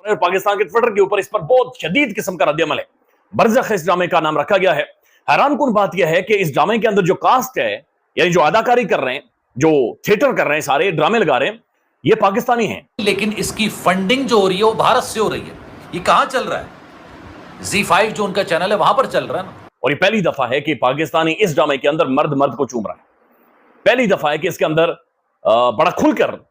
और पाकिस्तान के ट्विटर के ऊपर इस पर बहुत शदीद किस्म का रद्द-ए-अमल है। बरज़ख इस ड्रामे का नाम रखा गया है। हैरानकुन बात यह है कि इस ड्रामे के अंदर जो कास्ट है, यानी जो अदाकारी कर रहे हैं, जो थिएटर कर रहे हैं, सारे ड्रामे लगा रहे हैं, ये पाकिस्तानी हैं। लेकिन इसकी फंडिंग जो हो रही है वो भारत से हो रही है। ये कहां चल रहा है? Z5 जो उनका चैनल है वहां पर चल रहा है ना। और ये पहली दफा है कि पाकिस्तानी इस ड्रामे के अंदर मर्द मर्द को चूम रहा है। पहली दफा है कि इसके अंदर बड़ा खुलकर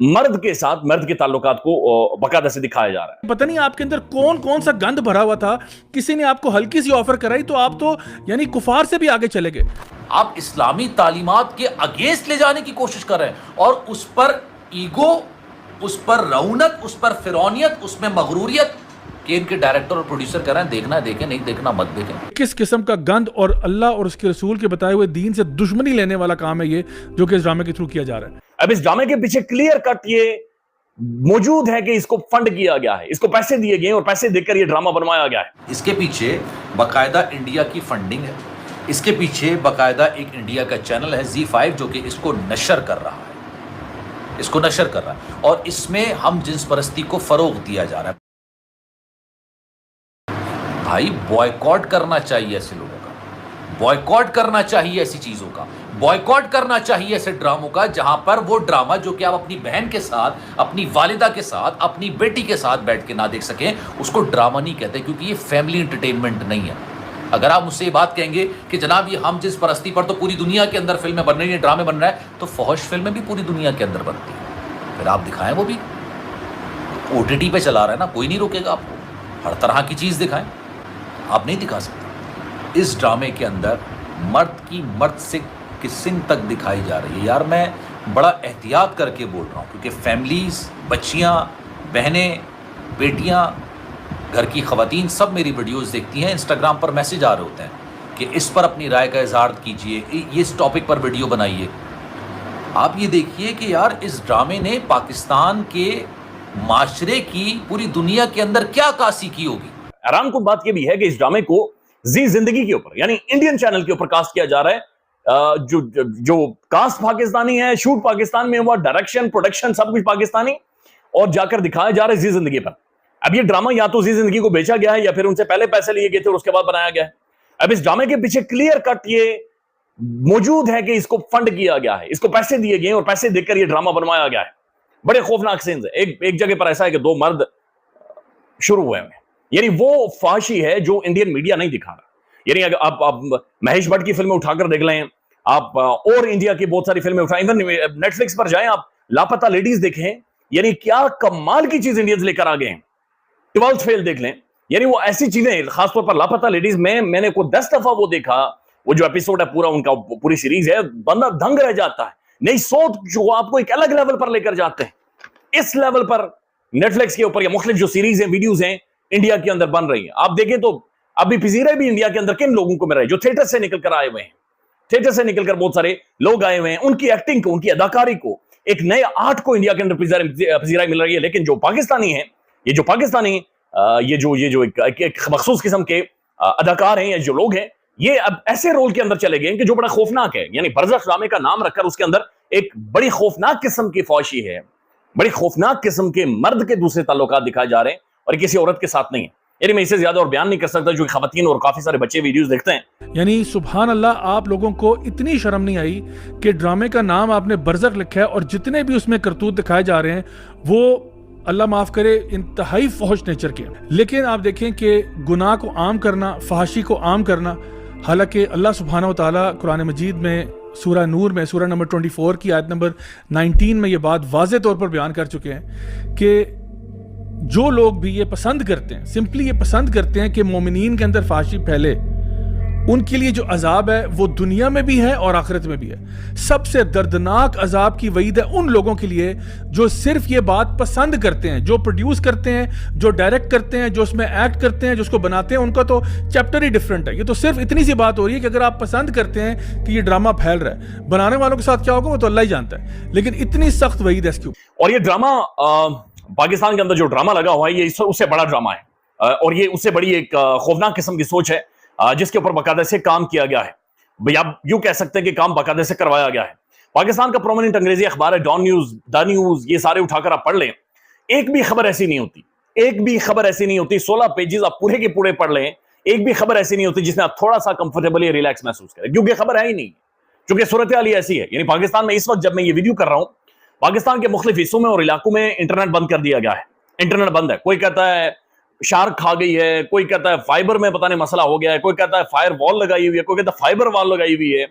मर्द के साथ मर्द के ताल्लुकात को बाकायदा से दिखाया जा रहा है। पता नहीं आपके अंदर कौन कौन सा गंद भरा हुआ था, किसी ने आपको हल्की सी ऑफर कराई तो आप तो यानी कुफार से भी आगे चले गए। आप इस्लामी तालीमात के अगेंस्ट ले जाने की कोशिश कर रहे हैं और उस पर ईगो, उस पर रौनक, उस पर फिरौनियत, उसमें मगरूरियत कि इनके डायरेक्टर और प्रोड्यूसर कर रहे हैं देखना है देखें, नहीं देखना मत देखें। किस किस्म का गंद और अल्लाह और उसके रसूल के बताए हुए दीन से दुश्मनी लेने वाला काम है ये जो कि इस ड्रामे के थ्रू किया जा रहा है। अब इस ड्रामे के पीछे क्लियर कट ये मौजूद है कि इसको फंड किया गया है, इसको पैसे दिए गए और पैसे देकर ये ड्रामा बनवाया गया है। इसके पीछे बाकायदा इंडिया की फंडिंग है। इसके पीछे बाकायदा एक इंडिया का चैनल है Z5 जो कि इसको नशर कर रहा है, इसको नशर कर रहा है और इसमें हम जिन्स परस्ती को फरोग दिया जा रहा है। भाई बॉयकॉट करना चाहिए ऐसे लोगों का, बॉयकॉट करना चाहिए ऐसी चीजों का, बॉयकॉट करना चाहिए ऐसे ड्रामों का जहां पर वो ड्रामा जो कि आप अपनी बहन के साथ, अपनी वालिदा के साथ, अपनी बेटी के साथ बैठ के ना देख सकें, उसको ड्रामा नहीं कहते क्योंकि ये फैमिली एंटरटेनमेंट नहीं है। अगर आप मुझसे ये बात कहेंगे कि जनाब ये हम जिस परस्ती पर तो पूरी दुनिया के अंदर फिल्में बन रही हैं, ड्रामे बन रहा है, तो फौश फिल्में भी पूरी दुनिया के अंदर बनती हैं, फिर आप दिखाएं, वो भी OTT पे चला रहा है ना, कोई नहीं रोकेगा आपको। हर तरह की चीज़ दिखाएं, आप नहीं दिखा सकते। इस ड्रामे के अंदर मर्द की मर्द से किसिंग तक दिखाई जा रही है। यार मैं बड़ा एहतियात करके बोल रहा हूँ क्योंकि फैमिलीज़, बच्चियाँ, बहनें, बेटियाँ, घर की ख़वातीन सब मेरी वीडियोस देखती हैं। इंस्टाग्राम पर मैसेज आ रहे होते हैं कि इस पर अपनी राय का इजहार कीजिए, ये इस टॉपिक पर वीडियो बनाइए। आप ये देखिए कि यार इस ड्रामे ने पाकिस्तान के माशरे की पूरी दुनिया के अंदर क्या कासी की होगी। हैरान कुन बात यह भी है कि इस ड्रामे को जी जिंदगी के ऊपर यानी इंडियन चैनल के ऊपर कास्ट किया जा रहा है। जो कास्ट पाकिस्तानी है, शूट पाकिस्तान में हुआ, डायरेक्शन, प्रोडक्शन सब कुछ पाकिस्तानी, और जाकर दिखाया जा रहा है जी जिंदगी पर। अब ये ड्रामा या तो जी जिंदगी को बेचा गया है या फिर उनसे पहले पैसे लिए गए थे और उसके बाद बनाया गया है। अब इस ड्रामे के पीछे क्लियर कट ये मौजूद है कि इसको फंड किया गया है, इसको पैसे दिए गए और पैसे देकर ये ड्रामा बनवाया गया है। बड़े खौफनाक सीन्स है। एक जगह पर ऐसा है कि दो मर्द शुरू हुए हैं, यानी वो फाशी है जो इंडियन मीडिया नहीं दिखा रहा। यानी अगर आप महेश भट्ट की फिल्में उठाकर देख लें, आप और इंडिया की बहुत सारी फिल्में उठाएं, इवन नेटफ्लिक्स पर जाएं, आप लापता लेडीज देखें, यानी क्या कमाल की चीज इंडियंस लेकर आ गए हैं। 12th फेल देख लें, यानी वो ऐसी चीजें, खासतौर पर लापता लेडीज में मैंने को 10 दफा वो देखा, वो जो एपिसोड है पूरा उनका, पूरी सीरीज है, बंदा दंग रह जाता है। नहीं सोच जो आपको एक अलग लेवल पर लेकर जाते हैं। इस लेवल पर नेटफ्लिक्स के ऊपर या मुख्तलिफ जो सीरीज हैं, वीडियोज हैं, इंडिया के अंदर बन रही है। आप देखें तो अभी पिजीरे भी इंडिया के अंदर किन लोगों को मिल रहा है, जो थिएटर से निकलकर आए हुए हैं। थिएटर से निकलकर बहुत सारे लोग आए हुए हैं, उनकी एक्टिंग को, उनकी अदाकारी को, एक नए आर्ट को इंडिया के अंदर पिजीरा मिल रही है। लेकिन जो पाकिस्तानी है, ये जो पाकिस्तानी ये जो एक मखसूस किस्म के अदाकार हैं या जो लोग हैं, ये अब ऐसे रोल के अंदर चले गए कि जो बड़ा खौफनाक है। यानी बरज़ख ड्रामे का नाम रखकर उसके अंदर एक बड़ी खौफनाक किस्म की फौशी है, बड़ी खौफनाक किस्म के मर्द के दूसरे ताल्लुकात दिखाए जा रहे हैं और किसी औरत के साथ नहीं है। यानी मैं इससे ज्यादा और बयान नहीं कर सकता, जो खवातीन और काफी सारे बच्चे वीडियोस देखते हैं। यानी सुभान अल्लाह, आप लोगों को इतनी शर्म नहीं आई कि ड्रामे का नाम आपने बरज़ख लिखा है और जितने भी उसमें करतूत दिखाए जा रहे हैं वो अल्लाह माफ करे इंतहाई फौश नेचर के। लेकिन आप देखें कि गुनाह को आम करना, फहाशी को आम करना, हालांकि अल्लाह सुब्हानहू व तआला कुरान मजीद में सूरह नूर में सूरह नंबर 24 की आयत नंबर 19 में ये बात वाज़े तौर पर बयान कर चुके हैं कि जो लोग भी ये पसंद करते हैं, सिंपली ये पसंद करते हैं कि मोमिनीन के अंदर फाशी फैले, उनके लिए जो अजाब है वो दुनिया में भी है और आखिरत में भी है। सबसे दर्दनाक अजाब की वईद है उन लोगों के लिए जो सिर्फ ये बात पसंद करते हैं, जो प्रोड्यूस करते हैं, जो डायरेक्ट करते हैं, जो उसमें एक्ट करते हैं, जो उसको बनाते हैं। उनका तो चैप्टर ही डिफरेंट है। ये तो सिर्फ इतनी सी बात हो रही है कि अगर आप पसंद करते हैं कि ये ड्रामा फैल रहा है, बनाने वालों के साथ क्या होगा वो तो अल्लाह ही जानता है, लेकिन इतनी सख्त वईद है इसके ऊपर। और ये ड्रामा पाकिस्तान के अंदर जो ड्रामा लगा हुआ है, ये उससे बड़ा ड्रामा है और ये उससे बड़ी एक खौफनाक किस्म की सोच है जिसके ऊपर बाकायदा से काम किया गया है। भैया यूं कह सकते हैं कि काम बाकायदा से करवाया गया है। पाकिस्तान का प्रोमिनेंट अंग्रेजी अखबार है डॉन न्यूज, द न्यूज, ये सारे उठाकर आप पढ़ लें, एक भी खबर ऐसी नहीं होती एक भी खबर ऐसी नहीं होती, 16 पेजेस आप पूरे के पूरे पढ़ लें, एक भी खबर ऐसी नहीं होती जिसमें आप थोड़ा सा कंफर्टेबली रिलैक्स महसूस करें, क्योंकि खबर है ही नहीं। क्योंकि सूरत हाल ऐसी है, यानी पाकिस्तान में इस वक्त जब मैं ये वीडियो कर रहा हूं, पाकिस्तान के मुख्तलिफ हिस्सों में और इलाकों में इंटरनेट बंद कर दिया गया है। इंटरनेट बंद है, कोई कहता है शार्क खा गई है, कोई कहता है फाइबर में पता नहीं मसला हो गया है, कोई कहता है फायर वॉल लगाई हुई है, कोई कहता है फाइबर वॉल लगाई हुई है।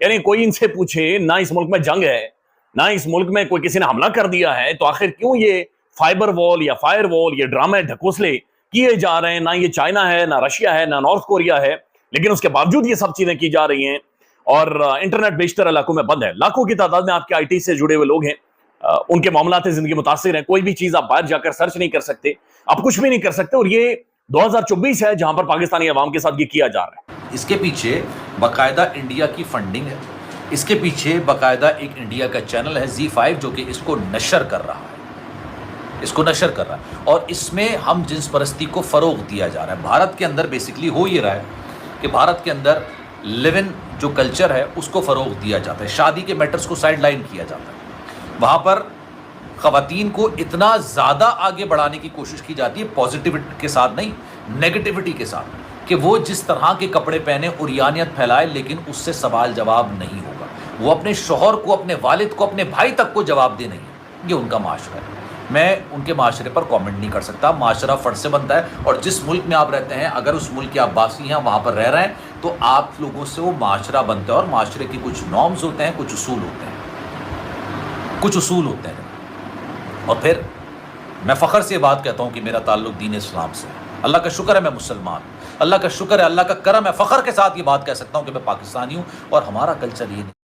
यानी कोई इनसे पूछे, ना इस मुल्क में जंग है, ना इस मुल्क में कोई किसी ने हमला कर दिया है, तो आखिर क्यों ये फाइबर वॉल या फायर वॉल, ये ड्रामे ढकोसले किए जा रहे हैं? ना ये चाइना है, ना रशिया है, ना नॉर्थ कोरिया है, लेकिन उसके बावजूद ये सब चीजें की जा रही हैं और इंटरनेट बेशतर इलाकों में बंद है। लाखों की तादाद में आपके आईटी से जुड़े हुए लोग हैं, उनके मामलात जिंदगी मुतासिर हैं। कोई भी चीज आप बाहर जाकर सर्च नहीं कर सकते, आप कुछ भी नहीं कर सकते, और ये 2024 है जहां पर पाकिस्तानी अवाम के साथ ये किया जा रहा है। इसके पीछे बाकायदा इंडिया की फंडिंग है, इसके पीछे बाकायदा एक इंडिया का चैनल है ZEE5 जो कि इसको नशर कर रहा है, और इसमें हम जिन्स परस्ती को फरोग दिया जा रहा है। भारत के अंदर बेसिकली हो ये रहा है कि भारत के अंदर लिव इन जो कल्चर है उसको फरोग दिया जाता है, शादी के मैटर्स को साइड लाइन किया जाता है। वहाँ पर ख़वातीन को इतना ज़्यादा आगे बढ़ाने की कोशिश की जाती है, पॉजिटिविटी के साथ नहीं, नेगेटिविटी के साथ, कि वो जिस तरह के कपड़े पहने उरियानियत फैलाए, लेकिन उससे सवाल जवाब नहीं होगा। वो अपने शौहर को, अपने वालिद को, अपने भाई तक को जवाब दे नहीं। ये उनका माशरा है। मैं उनके माशरे पर कमेंट नहीं कर सकता। माशरा फ़र्ज से बनता है, और जिस मुल्क में आप रहते हैं, अगर उस मुल्क के आप बासी हैं, वहाँ पर रह रहे हैं, तो आप लोगों से वो माशरा बनता है, और माशरे के कुछ नॉर्म्स होते हैं, कुछ उसूल होते हैं। और फिर मैं फ़ख्र से बात कहता हूँ कि मेरा ताल्लुक़ दीन इस्लाम से है। अल्लाह का शुक्र है मैं मुसलमान, अल्लाह का शुक्र है, अल्लाह का करम है, फ़ख्र के साथ ये बात कह सकता हूँ कि मैं पाकिस्तानी हूँ और हमारा कल्चर ये नहीं।